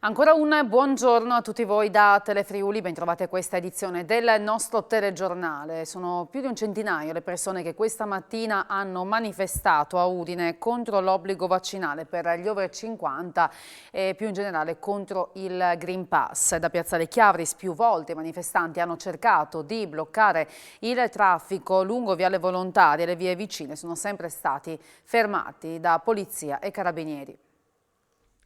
Ancora un buongiorno a tutti voi da Telefriuli, bentrovate a questa edizione del nostro telegiornale. Sono più di un centinaio le persone che questa mattina hanno manifestato a Udine contro l'obbligo vaccinale per gli over 50 e più in generale contro il Green Pass. Da Piazzale Chiavris più volte i manifestanti hanno cercato di bloccare il traffico lungo Viale Volontaria e le vie vicine sono sempre stati fermati da polizia e carabinieri.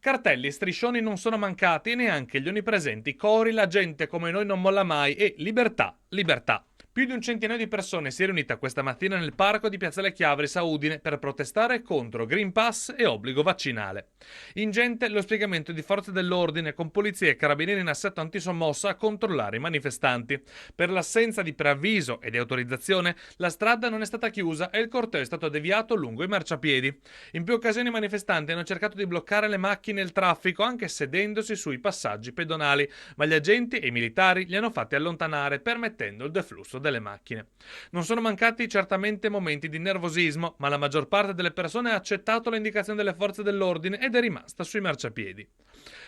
Cartelli e striscioni non sono mancati e neanche gli onnipresenti cori "La gente come noi non molla mai" e "Libertà, libertà". Più di un centinaio di persone si è riunita questa mattina nel parco di Piazzale Chiavris a Udine per protestare contro Green Pass e obbligo vaccinale. Ingente lo spiegamento di forze dell'ordine con polizia e carabinieri in assetto antisommossa a controllare i manifestanti. Per l'assenza di preavviso e di autorizzazione, la strada non è stata chiusa e il corteo è stato deviato lungo i marciapiedi. In più occasioni i manifestanti hanno cercato di bloccare le macchine e il traffico anche sedendosi sui passaggi pedonali, ma gli agenti e i militari li hanno fatti allontanare permettendo il deflusso delle macchine. Non sono mancati certamente momenti di nervosismo, ma la maggior parte delle persone ha accettato le indicazioni delle forze dell'ordine ed è rimasta sui marciapiedi.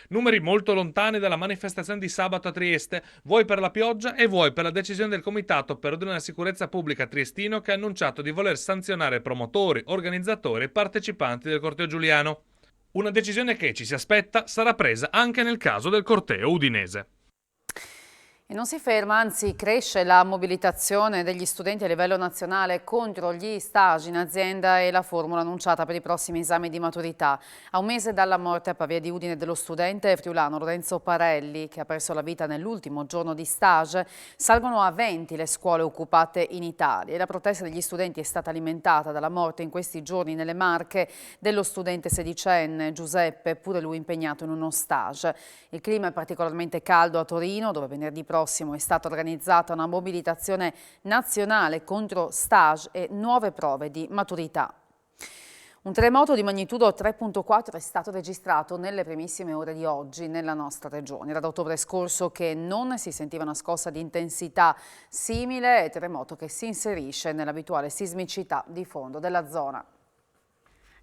Numeri molto lontani dalla manifestazione di sabato a Trieste, vuoi per la pioggia e vuoi per la decisione del Comitato per l'Ordine e la Sicurezza Pubblica triestino che ha annunciato di voler sanzionare promotori, organizzatori e partecipanti del corteo giuliano. Una decisione che, ci si aspetta, sarà presa anche nel caso del corteo udinese. E non si ferma, anzi cresce la mobilitazione degli studenti a livello nazionale contro gli stage in azienda e la formula annunciata per i prossimi esami di maturità. A un mese dalla morte a Pavia di Udine dello studente friulano Lorenzo Parelli, che ha perso la vita nell'ultimo giorno di stage, salgono a 20 le scuole occupate in Italia. E la protesta degli studenti è stata alimentata dalla morte in questi giorni nelle Marche dello studente sedicenne Giuseppe, pure lui impegnato in uno stage. Il clima è particolarmente caldo a Torino, dove venerdì prossimo è stata organizzata una mobilitazione nazionale contro stage e nuove prove di maturità. Un terremoto di magnitudo 3,4 è stato registrato nelle primissime ore di oggi nella nostra regione. Era da ottobre scorso che non si sentiva una scossa di intensità simile, terremoto che si inserisce nell'abituale sismicità di fondo della zona.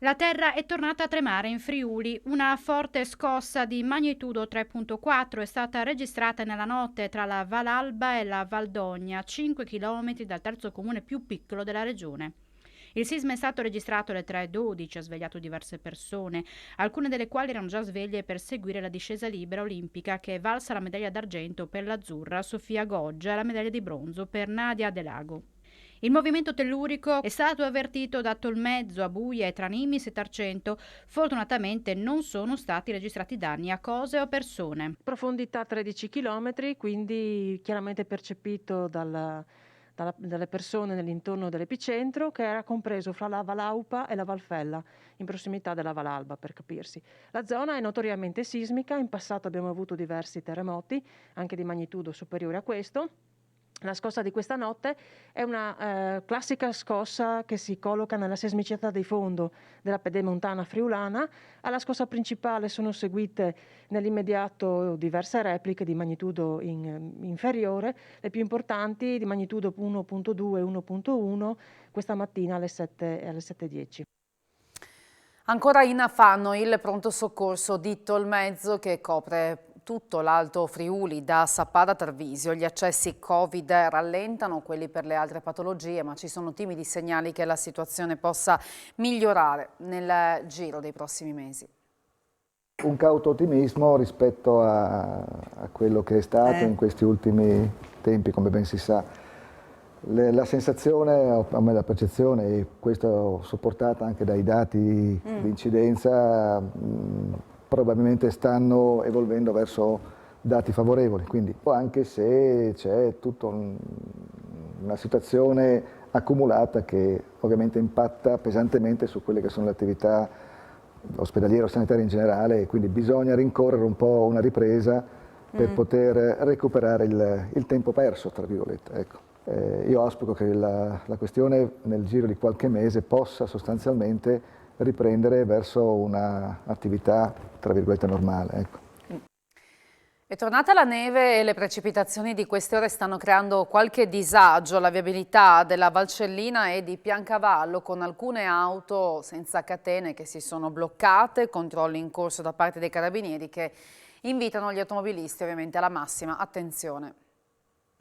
La terra è tornata a tremare in Friuli. Una forte scossa di magnitudo 3,4 è stata registrata nella notte tra la Val Alba e la Valdogna, 5 km dal terzo comune più piccolo della regione. Il sisma è stato registrato alle 3:12, ha svegliato diverse persone, alcune delle quali erano già sveglie per seguire la discesa libera olimpica che è valsa la medaglia d'argento per l'azzurra Sofia Goggia e la medaglia di bronzo per Nadia Delago. Il movimento tellurico è stato avvertito da Tolmezzo, Abuia e tra Nimis e Tarcento. Fortunatamente non sono stati registrati danni a cose o persone. Profondità 13 km, quindi chiaramente percepito dalle persone nell'intorno dell'epicentro, che era compreso fra la Valaupa e la Valfella, in prossimità della Valalba per capirsi. La zona è notoriamente sismica, in passato abbiamo avuto diversi terremoti, anche di magnitudo superiore a questo. La scossa di questa notte è una classica scossa che si colloca nella sismicità di fondo della pedemontana friulana. Alla scossa principale sono seguite nell'immediato diverse repliche di magnitudo inferiore, le più importanti di magnitudo 1.2 e 1.1 questa mattina alle 7:10. Ancora in affanno il pronto soccorso di Tolmezzo che copre tutto l'Alto Friuli, da Sappada a Tarvisio. Gli accessi Covid rallentano, quelli per le altre patologie, ma ci sono timidi segnali che la situazione possa migliorare nel giro dei prossimi mesi. Un cauto ottimismo rispetto a quello che è stato in questi ultimi tempi, come ben si sa. La sensazione, a me la percezione, e questo supportata anche dai dati di incidenza, probabilmente stanno evolvendo verso dati favorevoli, quindi anche se c'è tutta una situazione accumulata che ovviamente impatta pesantemente su quelle che sono le attività ospedaliere o sanitarie in generale, e quindi bisogna rincorrere un po' una ripresa per poter recuperare il tempo perso, tra virgolette. Ecco. Io auspico che la questione nel giro di qualche mese possa sostanzialmente riprendere verso un'attività, tra virgolette, normale. Ecco. È tornata la neve e le precipitazioni di queste ore stanno creando qualche disagio alla viabilità della Valcellina e di Piancavallo, con alcune auto senza catene che si sono bloccate, controlli in corso da parte dei carabinieri che invitano gli automobilisti ovviamente alla massima attenzione.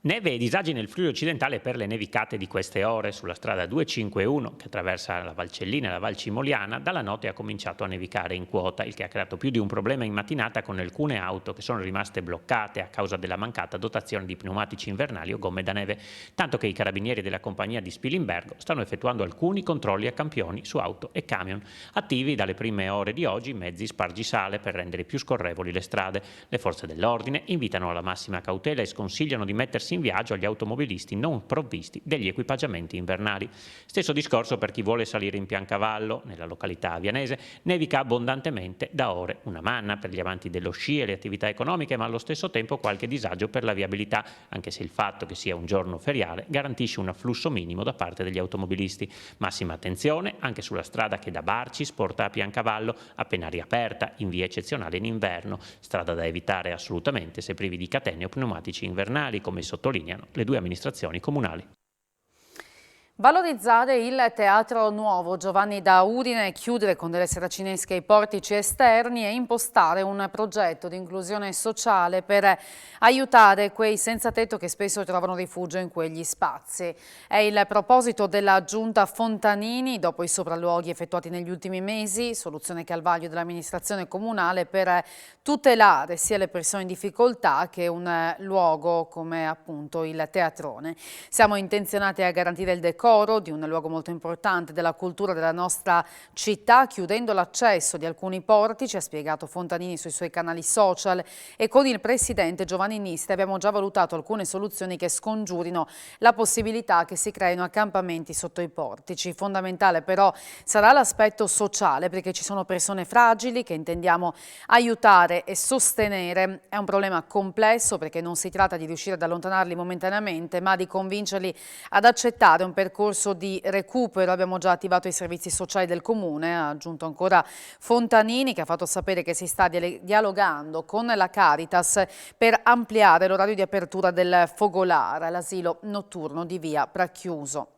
Neve e disagi nel Friuli occidentale per le nevicate di queste ore. Sulla strada 251 che attraversa la Valcellina e la Val Cimoliana dalla notte ha cominciato a nevicare in quota, il che ha creato più di un problema in mattinata con alcune auto che sono rimaste bloccate a causa della mancata dotazione di pneumatici invernali o gomme da neve, tanto che i carabinieri della compagnia di Spilimbergo stanno effettuando alcuni controlli a campioni su auto e camion. Attivi dalle prime ore di oggi mezzi spargisale per rendere più scorrevoli le strade. Le forze dell'ordine invitano alla massima cautela e sconsigliano di mettersi in viaggio agli automobilisti non provvisti degli equipaggiamenti invernali. Stesso discorso per chi vuole salire in Piancavallo. Nella località avianese nevica abbondantemente da ore, una manna per gli amanti dello sci e le attività economiche, ma allo stesso tempo qualche disagio per la viabilità, anche se il fatto che sia un giorno feriale garantisce un afflusso minimo da parte degli automobilisti. Massima attenzione anche sulla strada che da Barcis porta a Piancavallo, appena riaperta in via eccezionale in inverno, strada da evitare assolutamente se privi di catene o pneumatici invernali, come sottolineano le due amministrazioni comunali. Valorizzare il Teatro Nuovo Giovanni da Udine, chiudere con delle saracinesche i portici esterni e impostare un progetto di inclusione sociale per aiutare quei senza tetto che spesso trovano rifugio in quegli spazi. È il proposito della Giunta Fontanini dopo i sopralluoghi effettuati negli ultimi mesi, soluzione che ha il vaglio dell'amministrazione comunale per tutelare sia le persone in difficoltà che un luogo come appunto il Teatrone. Siamo intenzionati a garantire il decoro di un luogo molto importante della cultura della nostra città, chiudendo l'accesso di alcuni portici, ha spiegato Fontanini sui suoi canali social, e con il presidente Giovanni Niste abbiamo già valutato alcune soluzioni che scongiurino la possibilità che si creino accampamenti sotto i portici. Fondamentale però sarà l'aspetto sociale, perché ci sono persone fragili che intendiamo aiutare e sostenere. È un problema complesso perché non si tratta di riuscire ad allontanarli momentaneamente, ma di convincerli ad accettare un percorso di recupero. Abbiamo già attivato i servizi sociali del comune, ha aggiunto ancora Fontanini, che ha fatto sapere che si sta dialogando con la Caritas per ampliare l'orario di apertura del Focolare, l'asilo notturno di via Pracchiuso.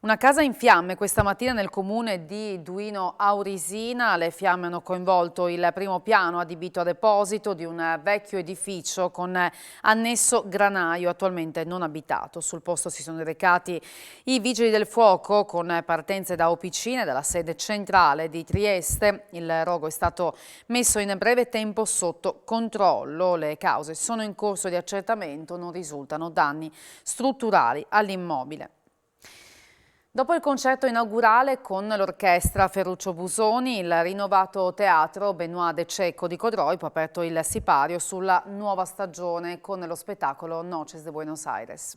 Una casa in fiamme questa mattina nel comune di Duino Aurisina. Le fiamme hanno coinvolto il primo piano adibito a deposito di un vecchio edificio con annesso granaio attualmente non abitato. Sul posto si sono recati i vigili del fuoco con partenze da Opicine, dalla sede centrale di Trieste. Il rogo è stato messo in breve tempo sotto controllo. Le cause sono in corso di accertamento, non risultano danni strutturali all'immobile. Dopo il concerto inaugurale con l'orchestra Ferruccio Busoni, il rinnovato teatro Benoît de Cecco di Codroipo ha aperto il sipario sulla nuova stagione con lo spettacolo Noches de Buenos Aires.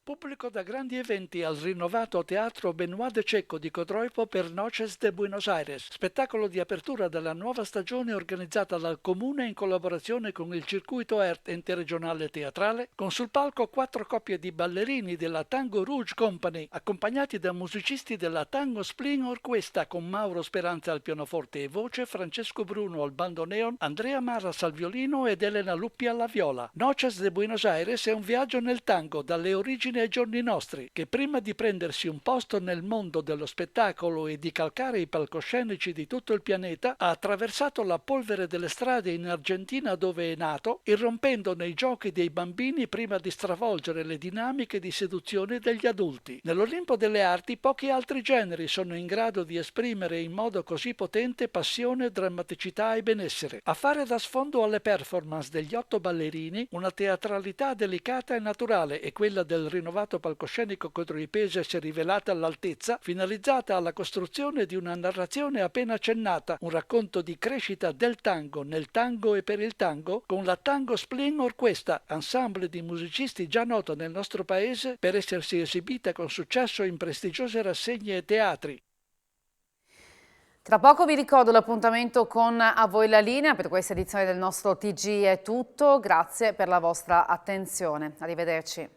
Pubblico da grandi eventi al rinnovato teatro Benoît de Cecco di Codroipo per Noches de Buenos Aires, spettacolo di apertura della nuova stagione organizzata dal Comune in collaborazione con il Circuito ERT interregionale teatrale, con sul palco 4 coppie di ballerini della Tango Rouge Company, accompagnati da musicisti della Tango Spleen Orquesta con Mauro Speranza al pianoforte e voce, Francesco Bruno al bandoneon, Andrea Marras al violino ed Elena Luppi alla viola. Noches de Buenos Aires è un viaggio nel tango, dalle origini ai giorni nostri, che prima di prendersi un posto nel mondo dello spettacolo e di calcare i palcoscenici di tutto il pianeta, ha attraversato la polvere delle strade in Argentina dove è nato, irrompendo nei giochi dei bambini prima di stravolgere le dinamiche di seduzione degli adulti. Nell'Olimpo delle arti pochi altri generi sono in grado di esprimere in modo così potente passione, drammaticità e benessere. A fare da sfondo alle performance degli 8 ballerini una teatralità delicata e naturale, e quella del rinnovato palcoscenico codroipese si è rivelata all'altezza, finalizzata alla costruzione di una narrazione appena accennata, un racconto di crescita del tango nel tango e per il tango, con la Tango Spleen Orquesta, ensemble di musicisti già noto nel nostro paese per essersi esibita con successo in prestigiose rassegne e teatri. Tra poco vi ricordo l'appuntamento con A Voi la Linea. Per questa edizione del nostro TG è tutto, grazie per la vostra attenzione, arrivederci.